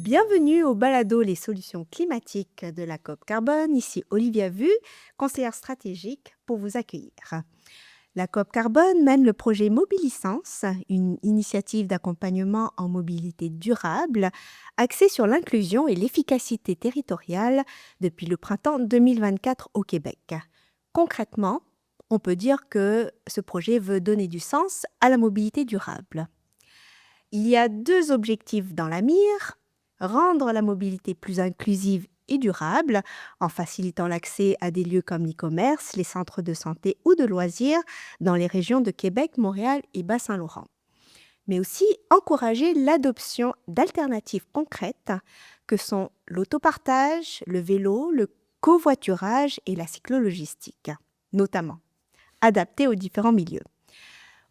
Bienvenue au balado Les solutions climatiques de la COP Carbone. Ici Olivia Vu, conseillère stratégique pour vous accueillir. La COP Carbone mène le projet Mobilicence, une initiative d'accompagnement en mobilité durable axée sur l'inclusion et l'efficacité territoriale depuis le printemps 2024 au Québec. Concrètement, on peut dire que ce projet veut donner du sens à la mobilité durable. Il y a deux objectifs dans la mire: rendre la mobilité plus inclusive et durable en facilitant l'accès à des lieux comme l'e-commerce, les centres de santé ou de loisirs dans les régions de Québec, Montréal et Bas-Saint-Laurent. Mais aussi encourager l'adoption d'alternatives concrètes que sont l'autopartage, le vélo, le covoiturage et la cyclo-logistique, notamment adaptées aux différents milieux.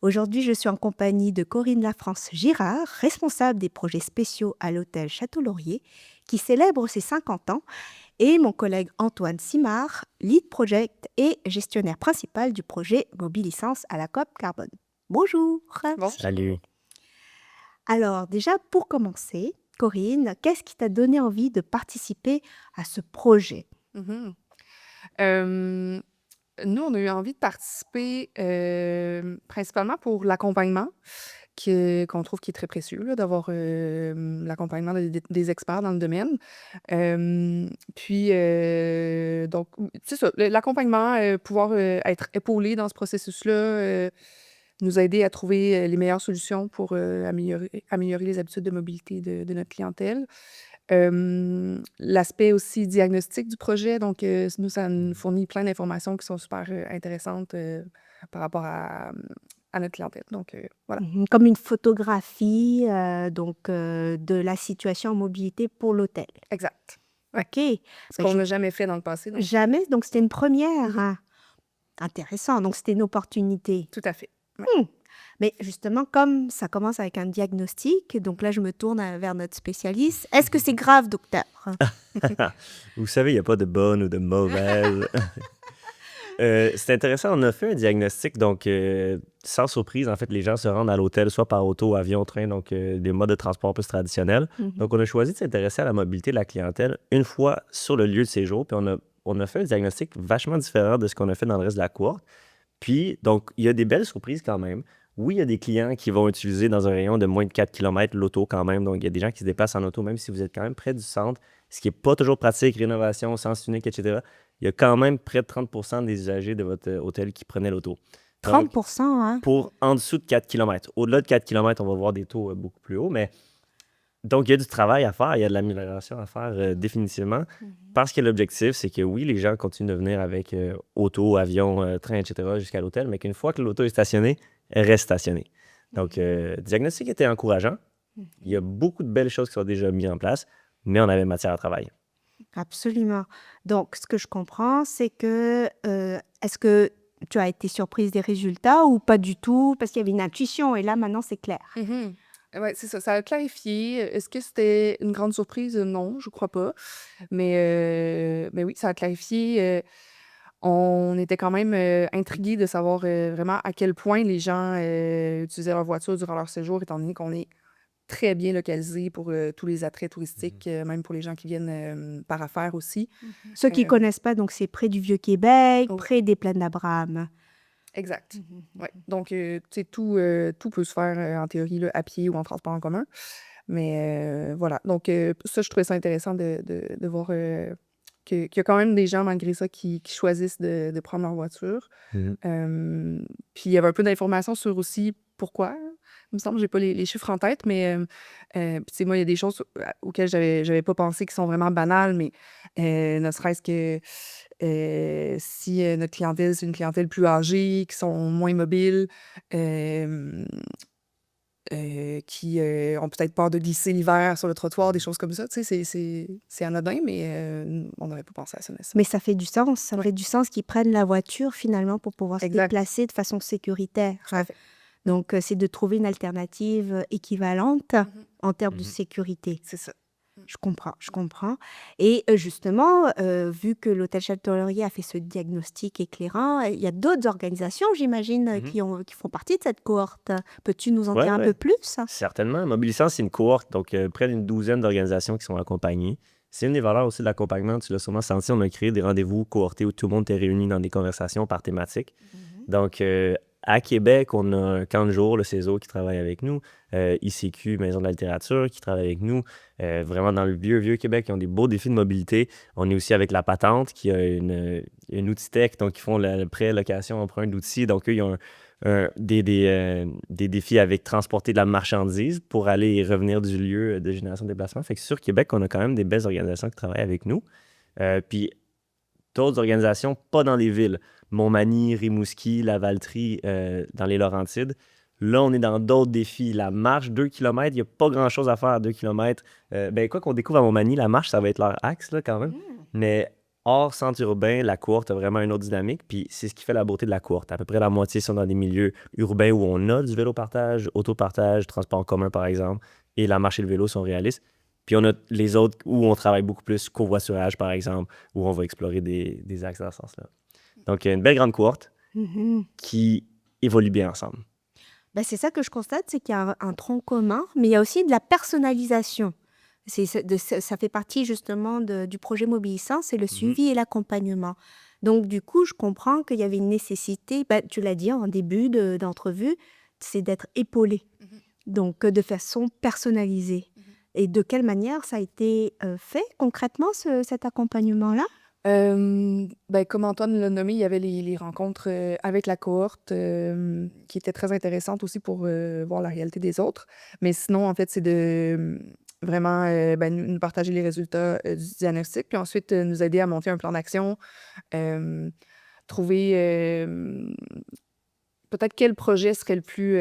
Aujourd'hui, je suis en compagnie de Corinne Lafrance-Girard, responsable des projets spéciaux à l'hôtel Château-Laurier, qui célèbre ses 50 ans, et mon collègue Antoine Simard, lead project et gestionnaire principal du projet Mobilicence à la COP Carbone. Bonjour. Bon. Salut. Alors déjà, pour commencer, Corinne, qu'est-ce qui t'a donné envie de participer à ce projet? Mhm. Nous, on a eu envie de participer principalement pour l'accompagnement qu'on trouve qui est très précieux, là, d'avoir l'accompagnement des experts dans le domaine. Puis, donc, c'est ça, l'accompagnement, pouvoir être épaulé dans ce processus-là, nous aider à trouver les meilleures solutions pour améliorer les habitudes de mobilité de notre clientèle. L'aspect aussi diagnostic du projet, donc nous, ça nous fournit plein d'informations qui sont super intéressantes par rapport à notre clientèle. Donc, voilà. Comme une photographie de la situation en mobilité pour l'hôtel. Exact. Ouais. OK. Ce qu'on n'a jamais fait dans le passé. Donc. Jamais, donc c'était une première. Hein. Intéressant, donc c'était une opportunité. Tout à fait. Ouais. Mais justement, comme ça commence avec un diagnostic, donc là je me tourne vers notre spécialiste. Est-ce que c'est grave, docteur? Vous savez, il n'y a pas de bonne ou de mauvaise. C'est intéressant, on a fait un diagnostic, donc sans surprise, en fait, les gens se rendent à l'hôtel soit par auto, avion, train, donc des modes de transport plus traditionnels. Donc, on a choisi de s'intéresser à la mobilité de la clientèle une fois sur le lieu de séjour, puis on a fait un diagnostic vachement différent de ce qu'on a fait dans le reste de la cohorte. Puis, donc, il y a des belles surprises quand même. Oui, il y a des clients qui vont utiliser dans un rayon de moins de 4 km l'auto quand même. Donc, il y a des gens qui se déplacent en auto, même si vous êtes quand même près du centre, ce qui n'est pas toujours pratique, rénovation, sens unique, etc. Il y a quand même près de 30% des usagers de votre hôtel qui prenaient l'auto. 30%, hein? Pour en dessous de 4 km. Au-delà de 4 km, on va voir des taux beaucoup plus hauts, mais donc il y a du travail à faire, il y a de l'amélioration à faire définitivement, parce que l'objectif, c'est que oui, les gens continuent de venir avec auto, avion, train, etc. jusqu'à l'hôtel, mais qu'une fois que l'auto est stationnée, elle reste stationnée. Donc, le diagnostic était encourageant. Il y a beaucoup de belles choses qui sont déjà mises en place, mais on avait matière à travailler. Absolument. Donc, ce que je comprends, c'est que est-ce que tu as été surprise des résultats ou pas du tout? Parce qu'il y avait une intuition et là, maintenant, c'est clair. Oui, c'est ça. Ça a clarifié. Est-ce que c'était une grande surprise? Non, je crois pas. Mais oui, ça a clarifié. On était quand même intrigués de savoir vraiment à quel point les gens utilisaient leur voiture durant leur séjour, étant donné qu'on est très bien localisé pour tous les attraits touristiques, même pour les gens qui viennent par affaires aussi. Ceux qui ne connaissent pas, donc c'est près du Vieux-Québec, Oui. près des Plaines d'Abraham. Exact. Ouais. Donc, tu sais, tout peut se faire en théorie là, à pied ou en transport en commun. Mais voilà. Donc, ça, je trouvais ça intéressant de voir qu'il y a quand même des gens, malgré ça, qui choisissent de prendre leur voiture. Puis, il y avait un peu d'informations sur aussi pourquoi. Il me semble que j'ai pas les chiffres en tête, mais puis, tu sais, moi, il y a des choses auxquelles j'avais pas pensé qui sont vraiment banales, mais ne serait-ce que si notre clientèle, c'est une clientèle plus âgée, qui sont moins mobiles, qui ont peut-être peur de glisser l'hiver sur le trottoir, des choses comme ça. Tu sais, c'est anodin, mais on n'avait pas pensé à ça nécessairement. Mais ça fait du sens. Ça fait du sens qu'ils prennent la voiture finalement pour pouvoir se Exact. déplacer de façon sécuritaire. Tout à fait. Donc, c'est de trouver une alternative équivalente en termes de sécurité. C'est ça. Je comprends, je comprends. Et justement, vu que l'Hôtel Château-Laurier a fait ce diagnostic éclairant, il y a d'autres organisations, j'imagine, Mhm. qui font partie de cette cohorte. Peux-tu nous en Ouais, dire un ouais. peu plus? Certainement. Mobilisance, c'est une cohorte, donc près d'une douzaine d'organisations qui sont accompagnées. C'est une des valeurs aussi de l'accompagnement. Tu l'as sûrement senti, on a créé des rendez-vous cohortés où tout le monde est réuni dans des conversations par thématique. Mhm. Donc, à Québec, on a un camp de jour, le CESO, qui travaille avec nous, ICQ, Maison de la littérature, qui travaille avec nous, vraiment dans le vieux Québec, ils ont des beaux défis de mobilité. On est aussi avec La Patente, qui a une outil tech, donc ils font le prêt, location, emprunt d'outils. Donc, eux, ils ont des défis avec transporter de la marchandise pour aller et revenir du lieu de génération de déplacement. Fait que sur Québec, on a quand même des belles organisations qui travaillent avec nous. Puis d'autres organisations, pas dans les villes. Montmagny, Rimouski, Lavaltrie, dans les Laurentides. Là, on est dans d'autres défis. La marche, 2 km, il n'y a pas grand-chose à faire à 2 km. Ben, quoi qu'on découvre à Montmagny, la marche, ça va être leur axe, là, quand même. Mais hors centre urbain, la cohorte a vraiment une autre dynamique. Puis c'est ce qui fait la beauté de la cohorte. À peu près la moitié sont dans des milieux urbains où on a du vélo-partage, autopartage, transport en commun, par exemple. Et la marche et le vélo sont réalistes. Puis on a les autres où on travaille beaucoup plus covoiturage, par exemple, où on va explorer des axes dans ce sens-là. Donc, il y a une belle grande cohorte Mhm. qui évolue bien ensemble. Ben, c'est ça que je constate, c'est qu'il y a un tronc commun, mais il y a aussi de la personnalisation. Ça fait partie justement du projet Mobilisant, c'est le suivi et l'accompagnement. Donc, du coup, je comprends qu'il y avait une nécessité, ben, tu l'as dit en début d'entrevue, c'est d'être épaulé, donc de façon personnalisée. Et de quelle manière ça a été fait concrètement, cet accompagnement-là? Ben, comme Antoine l'a nommé, il y avait les rencontres avec la cohorte qui étaient très intéressantes aussi pour voir la réalité des autres. Mais sinon, en fait, c'est de vraiment ben, nous partager les résultats du diagnostic, puis ensuite nous aider à monter un plan d'action, euh, trouver peut-être quel projet serait le plus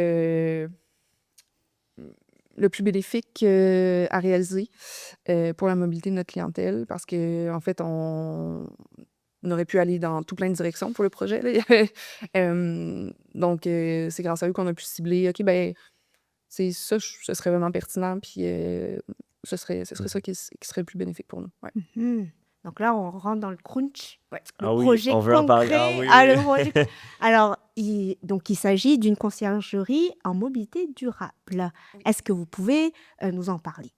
bénéfique à réaliser pour la mobilité de notre clientèle, parce que en fait, on aurait pu aller dans tout plein de directions pour le projet, là. Donc, c'est grâce à eux qu'on a pu cibler, OK, ben, c'est ça, ce serait vraiment pertinent, puis ce serait ça qui serait le plus bénéfique pour nous. Ouais. Mhm. Donc là, on rentre dans le crunch, Ouais. le Ah oui, projet on veut en parler. concret. Ah oui, Ah, oui. le projet. Alors, donc, il s'agit d'une conciergerie en mobilité durable. Oui. Est-ce que vous pouvez nous en parler?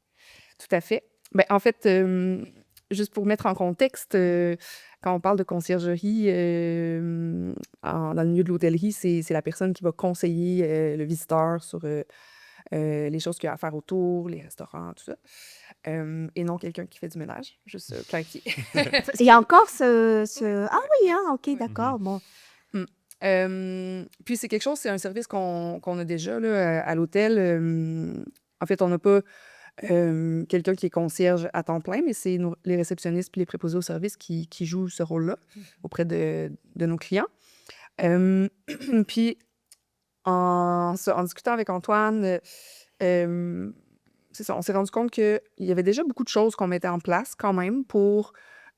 Tout à fait. Ben, en fait, juste pour mettre en contexte, quand on parle de conciergerie dans le milieu de l'hôtellerie, c'est la personne qui va conseiller le visiteur sur les choses qu'il y a à faire autour, les restaurants, tout ça. Et non quelqu'un qui fait du ménage, juste clarifier. Parce Il y a que- encore Ah oui, hein, ok, d'accord. Bon. Puis c'est quelque chose, c'est un service qu'on a déjà là, à l'hôtel. En fait, on n'a pas quelqu'un qui est concierge à temps plein, mais c'est les réceptionnistes puis les préposés au service qui jouent ce rôle-là auprès de nos clients. Euh, Puis en discutant avec Antoine, c'est ça, on s'est rendu compte qu'il y avait déjà beaucoup de choses qu'on mettait en place quand même pour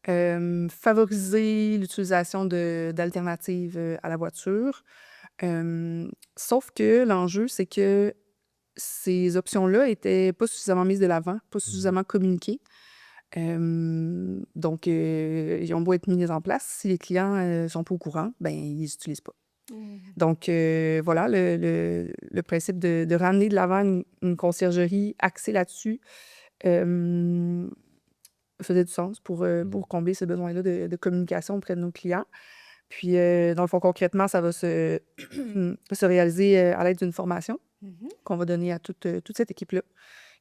favoriser l'utilisation d'alternatives à la voiture. Sauf que l'enjeu, c'est que ces options-là étaient pas suffisamment mises de l'avant, pas suffisamment communiquées. Donc, ils ont beau être mis en place, si les clients sont pas au courant, ben ils les utilisent pas. Donc, voilà, le principe de ramener de l'avant une conciergerie axée là-dessus faisait du sens pour combler ce besoin-là de communication auprès de nos clients. Puis, dans le fond, concrètement, ça va se réaliser à l'aide d'une formation qu'on va donner à toute cette équipe-là,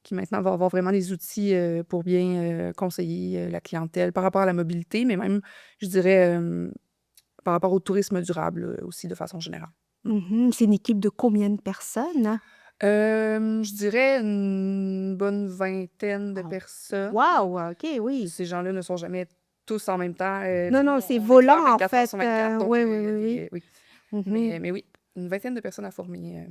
qui maintenant va avoir vraiment les outils pour bien conseiller la clientèle par rapport à la mobilité, mais même, je dirais, par rapport au tourisme durable aussi, de façon générale. Mhm. C'est une équipe de combien de personnes? Je dirais une bonne vingtaine de Oh. personnes. Waouh, ok, oui. Ces gens-là ne sont jamais tous en même temps. Non, Tu sais, non, nous, c'est on est volant ouvert en 24 heures fait. sur 24, donc Oui, oui, oui, oui. oui. Mhm. Mais oui, une vingtaine de personnes à former.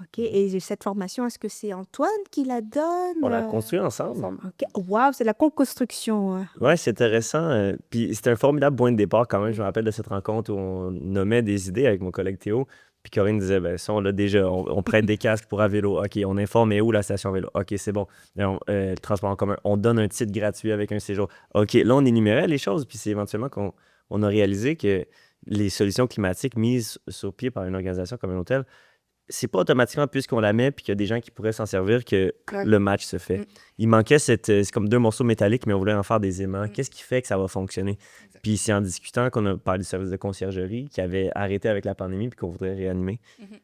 Ok, et cette formation, est-ce que c'est Antoine qui la donne? On l'a construit ensemble. ensemble. Ok, waouh, c'est la co-construction. Ouais, c'est intéressant. Puis c'était un formidable point de départ quand même. Je me rappelle de cette rencontre où on nommait des idées avec mon collègue Théo. Puis Corinne disait, ben ça, on l'a déjà, on prête des casques pour à vélo. OK, on informe, mais où la station vélo? OK, c'est bon. Le transport en commun, on donne un titre gratuit avec un séjour. OK, là, on énumérait les choses, puis c'est éventuellement qu'on a réalisé que les solutions climatiques mises sur pied par une organisation comme un hôtel, c'est pas automatiquement puisqu'on la met puis qu'il y a des gens qui pourraient s'en servir que Ouais. le match se fait. Il manquait c'est comme deux morceaux métalliques, mais on voulait en faire des aimants. Mm. Qu'est-ce qui fait que ça va fonctionner? Exact. Puis c'est en discutant qu'on a parlé du service de conciergerie qui avait arrêté avec la pandémie puis qu'on voudrait réanimer. Mhm.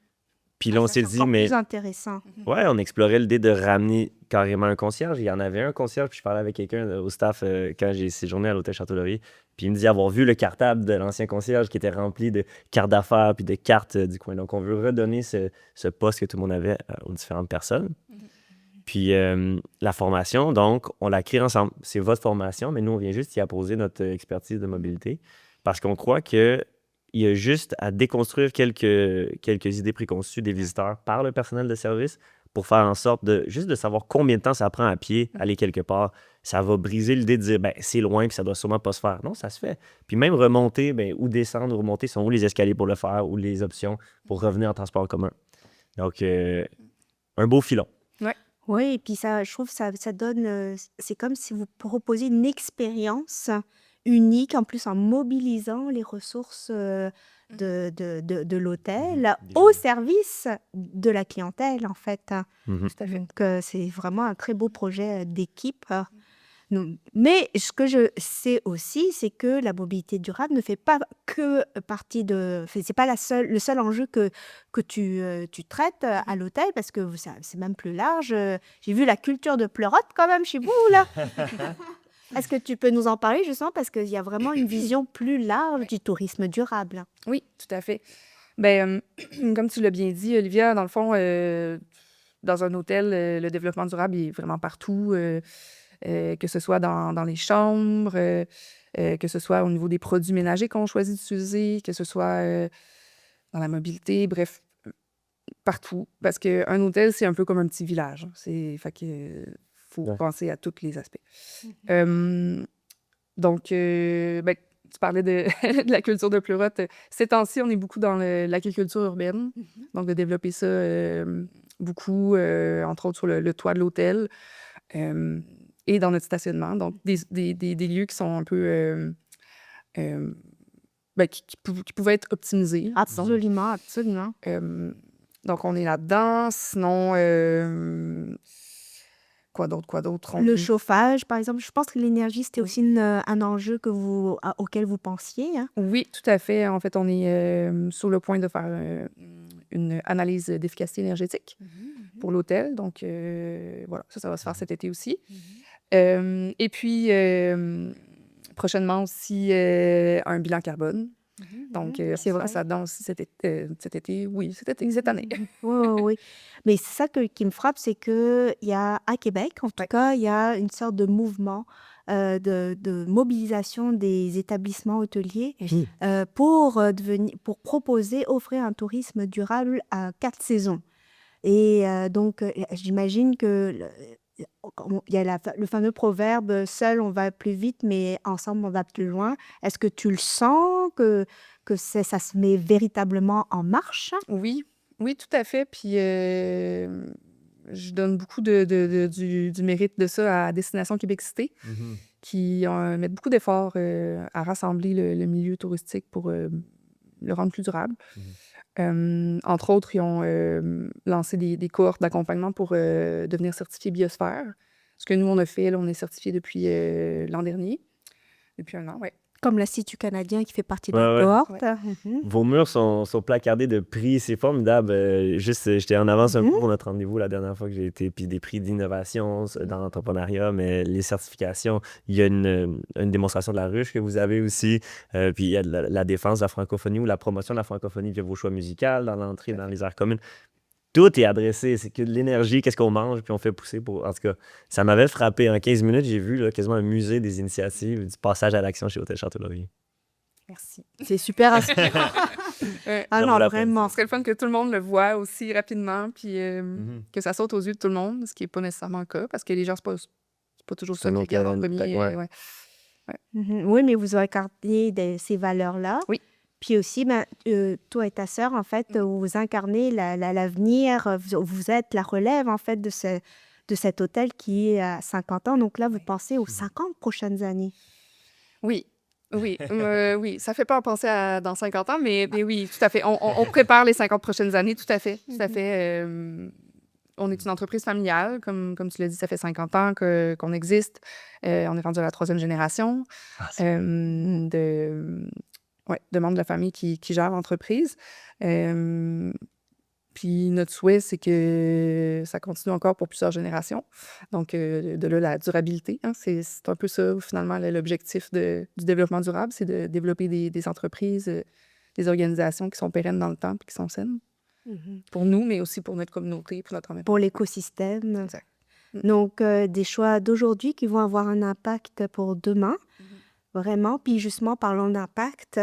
Puis là, on Ça, s'est c'est dit, encore mais plus intéressant. ouais, on explorait l'idée de ramener carrément un concierge. Il y en avait un concierge, puis je parlais avec quelqu'un au staff quand j'ai séjourné à l'hôtel Château-Laurier. Puis il me dit avoir vu le cartable de l'ancien concierge qui était rempli de cartes d'affaires puis de cartes du coin. Donc, on veut redonner ce poste que tout le monde avait aux différentes personnes. Puis la formation, donc, on l'a créée ensemble. C'est votre formation, mais nous, on vient juste y apposer notre expertise de mobilité parce qu'on croit qu'il y a juste à déconstruire quelques idées préconçues des visiteurs par le personnel de service pour faire en sorte juste de savoir combien de temps ça prend à pied, aller quelque part. Ça va briser l'idée de dire, ben c'est loin puis ça doit sûrement pas se faire. Non, ça se fait. Puis même remonter, ben, ou descendre ou remonter, sont où les escaliers pour le faire ou les options pour revenir en transport en commun. Donc, un beau filon. Oui, et puis ça, je trouve ça donne, c'est comme si vous proposiez une expérience unique, en plus en mobilisant les ressources de l'hôtel au service de la clientèle, en fait. Mhm. Tout à fait. Donc, c'est vraiment un très beau projet d'équipe. Mais ce que je sais aussi, c'est que la mobilité durable ne fait pas que partie de... C'est pas le seul enjeu que tu traites à l'hôtel, parce que c'est même plus large. J'ai vu la culture de pleurote quand même chez vous, là. Est-ce que tu peux nous en parler, justement, parce qu'il y a vraiment une vision plus large du tourisme durable. Oui, tout à fait. Ben, comme tu l'as bien dit, Olivia, dans le fond, dans un hôtel, le développement durable il est vraiment partout, que ce soit dans les chambres, que ce soit au niveau des produits ménagers qu'on choisit d'utiliser, que ce soit dans la mobilité, bref, partout. Parce qu'un hôtel, c'est un peu comme un petit village. Fait que faut Ouais. penser à tous les aspects. Donc, ben, tu parlais de, de la culture de pleurote. Ces temps-ci, on est beaucoup dans l'agriculture urbaine. Donc, de développer ça beaucoup, entre autres sur le toit de l'hôtel et dans notre stationnement. Donc, des lieux qui sont un peu... ben, qui pouvaient être optimisés, disons. Absolument, absolument. Donc, on est là-dedans. Sinon, quoi d'autre? Le chauffage, par exemple, je pense que l'énergie, c'était aussi un enjeu auquel vous pensiez. Hein? Oui, tout à fait. En fait, on est sur le point de faire une analyse d'efficacité énergétique pour l'hôtel. Donc, voilà, ça va se faire cet été aussi. Et puis, prochainement aussi, un bilan carbone. Donc, C'est vrai. ça dedans aussi cet été. Oui, cette année. Oui. Mais c'est ça qui me frappe, c'est qu'il y a à Québec, en tout cas, il y a une sorte de mouvement de mobilisation des établissements hôteliers pour proposer, offrir un tourisme durable à 4 saisons. Et donc, j'imagine que il y a le fameux proverbe « Seul, on va plus vite, mais ensemble, on va plus loin ». Est-ce que tu le sens, que ça se met véritablement en marche? Oui, tout à fait. Puis, je donne beaucoup du mérite de ça à Destination Québec Cité, qui mettent beaucoup d'efforts à rassembler le milieu touristique pour le rendre plus durable. Entre autres, ils ont lancé des cohortes d'accompagnement pour devenir certifiés biosphère. Ce que nous, on a fait, là, on est certifiés depuis l'an dernier. Depuis 1 an, oui. Comme l'Institut canadien qui fait partie de Ouais, la ouais. cohorte. Vos murs sont placardés de prix, c'est formidable. J'étais en avance un peu pour notre rendez-vous la dernière fois que j'ai été, puis des prix d'innovation dans l'entrepreneuriat, mais les certifications, il y a une démonstration de la ruche que vous avez aussi, puis il y a la défense de la francophonie ou la promotion de la francophonie via vos choix musicaux dans l'entrée, dans les aires communes. Tout est adressé, c'est que de l'énergie, qu'est-ce qu'on mange, puis on fait pousser pour... En tout cas, ça m'avait frappé. En 15 minutes, j'ai vu là, quasiment un musée des initiatives, du passage à l'action chez Hôtel Château-Laurier. Merci. C'est super inspirant. Ah Ça non, vaut la vraiment. Ce serait le fun que tout le monde le voit aussi rapidement, puis que ça saute aux yeux de tout le monde, ce qui n'est pas nécessairement le cas, parce que les gens, c'est pas toujours ça Un qu'ils autre regardent en élément, premier. ouais. Ouais. Oui, mais vous incarnez ces valeurs-là. Oui. Puis aussi, toi et ta sœur, en fait, vous incarnez l'avenir, vous êtes la relève, en fait, de cet hôtel qui est à 50 ans. Donc là, vous pensez aux 50 prochaines années. Oui, oui, oui, ça fait peur penser à dans 50 ans, mais oui, tout à fait. On prépare les 50 prochaines années, tout à fait, tout à fait. On est une entreprise familiale, comme tu l'as dit, ça fait 50 ans qu'on existe. On est rendu à la 3e génération de membres de la famille qui gèrent l'entreprise. Puis notre souhait, c'est que ça continue encore pour plusieurs générations. Donc, de là, la durabilité, hein, c'est un peu ça, finalement, l'objectif du développement durable, c'est de développer des entreprises, des organisations qui sont pérennes dans le temps et qui sont saines pour nous, mais aussi pour notre communauté, pour notre environnement. Pour l'écosystème. Exact. Donc, des choix d'aujourd'hui qui vont avoir un impact pour demain. Vraiment. Puis justement, parlons d'impact.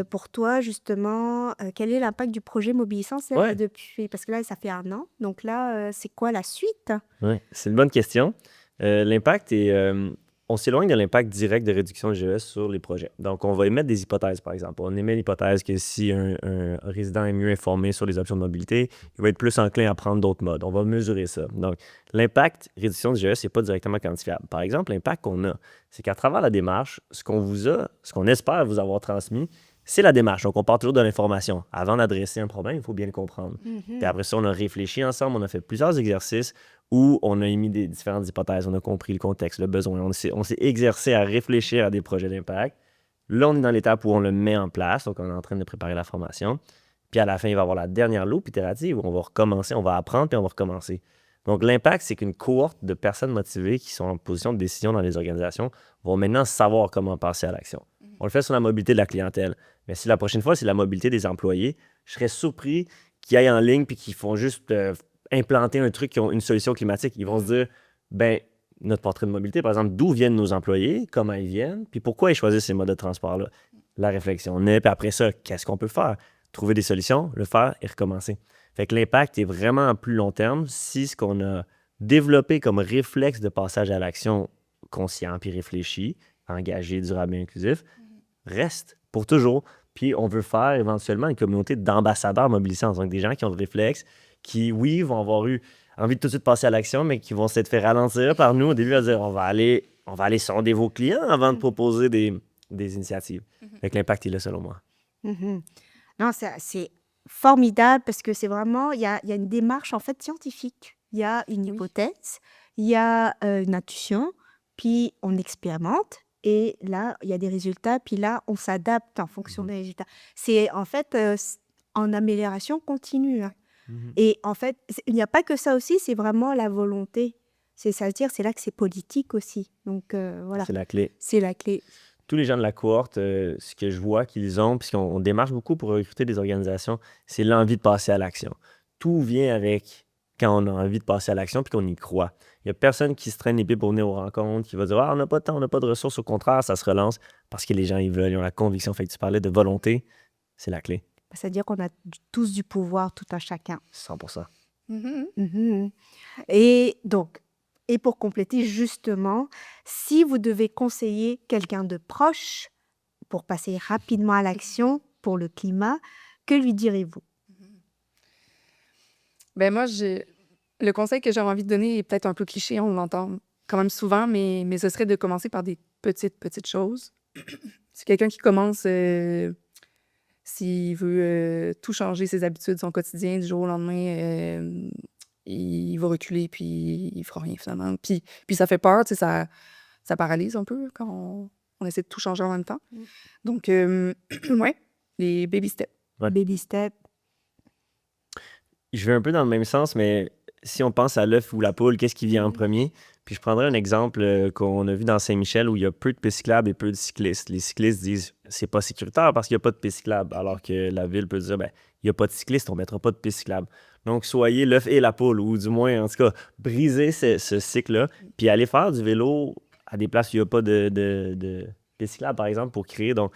Pour toi, justement, quel est l'impact du projet Mobilisance Ouais. depuis... Parce que là, ça fait 1 an. Donc là, c'est quoi la suite? Oui, c'est une bonne question. L'impact est. On s'éloigne de l'impact direct de réduction de GES sur les projets. Donc, on va émettre des hypothèses, par exemple. On émet l'hypothèse que si un résident est mieux informé sur les options de mobilité, il va être plus enclin à prendre d'autres modes. On va mesurer ça. Donc, l'impact réduction de GES n'est pas directement quantifiable. Par exemple, l'impact qu'on a, c'est qu'à travers la démarche, ce qu'on espère vous avoir transmis, c'est la démarche. Donc, on part toujours de l'information. Avant d'adresser un problème, il faut bien le comprendre. Puis après ça, on a réfléchi ensemble, on a fait plusieurs exercices où on a émis des différentes hypothèses, on a compris le contexte, le besoin, on s'est exercé à réfléchir à des projets d'impact. Là, on est dans l'étape où on le met en place, donc on est en train de préparer la formation. Puis à la fin, il va y avoir la dernière loupe itérative où on va recommencer, on va apprendre, puis on va recommencer. Donc l'impact, c'est qu'une cohorte de personnes motivées qui sont en position de décision dans les organisations vont maintenant savoir comment passer à l'action. On le fait sur la mobilité de la clientèle. Mais si la prochaine fois, c'est la mobilité des employés, je serais surpris qu'ils aillent en ligne puis qu'ils font juste implanter un truc qui ont une solution climatique. Ils vont se dire, ben notre portrait de mobilité, par exemple, d'où viennent nos employés, comment ils viennent, puis pourquoi ils choisissent ces modes de transport-là. La réflexion naît, puis après ça, qu'est-ce qu'on peut faire? Trouver des solutions, le faire et recommencer. Fait que l'impact est vraiment à plus long terme si ce qu'on a développé comme réflexe de passage à l'action conscient puis réfléchi, engagé, durable et inclusif, reste pour toujours. Puis on veut faire éventuellement une communauté d'ambassadeurs mobilisants, donc des gens qui ont le réflexe, qui, oui, vont avoir eu envie de tout de suite passer à l'action, mais qui vont s'être fait ralentir par nous au début à dire on va aller sonder vos clients avant de proposer des initiatives. Fait que l'impact est là, selon moi. Non, c'est formidable parce que c'est vraiment, il y a une démarche en fait scientifique. Il y a une hypothèse, il y a une intuition, puis on expérimente. Et là, il y a des résultats, puis là, on s'adapte en fonction des résultats. C'est en fait en amélioration continue. Hein. Et en fait, il n'y a pas que ça aussi, c'est vraiment la volonté. C'est-à-dire, c'est là que c'est politique aussi. Donc voilà, C'est la clé. c'est la clé. Tous les gens de la cohorte, ce que je vois qu'ils ont, puisqu'on démarche beaucoup pour recruter des organisations, c'est l'envie de passer à l'action. Tout vient avec quand on a envie de passer à l'action puis qu'on y croit. Il n'y a personne qui se traîne les pieds pour venir aux rencontres, qui va dire « Ah, on n'a pas de temps, on n'a pas de ressources. » Au contraire, ça se relance parce que les gens, ils veulent, ils ont la conviction. Fait que tu parlais de volonté, c'est la clé. C'est-à-dire qu'on a tous du pouvoir, tout un chacun. 100%. Et donc, et pour compléter justement, si vous devez conseiller quelqu'un de proche pour passer rapidement à l'action pour le climat, que lui direz-vous? Ben moi, le conseil que j'aurais envie de donner est peut-être un peu cliché, on l'entend quand même souvent, mais ce serait de commencer par des petites choses. C'est quelqu'un qui commence, s'il veut tout changer ses habitudes, son quotidien du jour au lendemain, il va reculer, puis il fera rien finalement. Puis ça fait peur, tu sais, ça paralyse un peu quand on essaie de tout changer en même temps. Donc, ouais, les baby steps. Ouais. Baby step. Je vais un peu dans le même sens, mais si on pense à l'œuf ou la poule, qu'est-ce qui vient en premier? Puis je prendrais un exemple qu'on a vu dans Saint-Michel où il y a peu de pistes cyclables et peu de cyclistes. Les cyclistes disent c'est pas sécuritaire parce qu'il n'y a pas de pistes cyclables, alors que la ville peut dire ben il n'y a pas de cyclistes, on ne mettra pas de pistes cyclables. Donc soyez l'œuf et la poule, ou du moins, en tout cas, brisez ce cycle-là, puis allez faire du vélo à des places où il n'y a pas de pistes cyclables, par exemple, pour créer. Donc,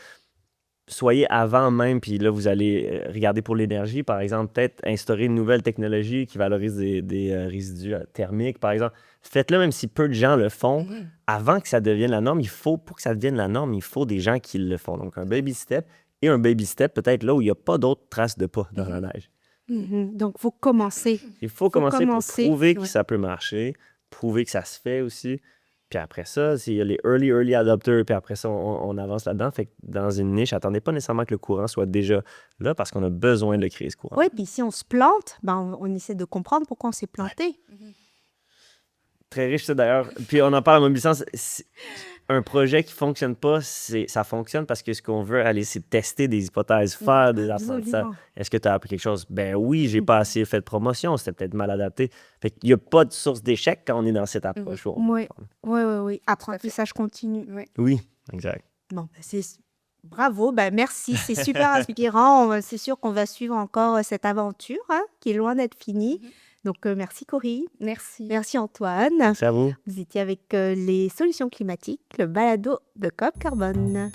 soyez avant même, puis là, vous allez regarder pour l'énergie, par exemple, peut-être instaurer une nouvelle technologie qui valorise des résidus thermiques, par exemple. Faites-le même si peu de gens le font. Avant que ça devienne la norme, pour que ça devienne la norme, il faut des gens qui le font. Donc, un baby step, et un baby step peut-être là où il n'y a pas d'autres traces de pas dans la neige. Donc, il faut commencer. Il faut commencer pour commencer, prouver que ouais. ça peut marcher, prouver que ça se fait aussi. Puis après ça, s'il y a les early adopters, puis après ça, on avance là-dedans. Fait que dans une niche, attendez pas nécessairement que le courant soit déjà là parce qu'on a besoin de le créer, ce courant. Oui, puis si on se plante, on essaie de comprendre pourquoi on s'est planté. Très riche, ça, d'ailleurs. Puis on en parle à Mobilicence. Un projet qui fonctionne pas, ça fonctionne parce que ce qu'on veut aller, c'est tester des hypothèses, faire des apprentissages. Absolument. Est-ce que tu as appris quelque chose? Ben oui, j'ai pas assez fait de promotion, c'était peut-être mal adapté. Fait qu'il n'y a pas de source d'échec quand on est dans cette approche. Oui, oui. Apprentissage continu. Oui. Oui, exact. Bon, bravo, merci, c'est super inspirant. C'est sûr qu'on va suivre encore cette aventure qui est loin d'être finie. Donc, merci Cory, Merci. merci Antoine. Merci à vous. Vous étiez avec les solutions climatiques, le balado de COP Carbone.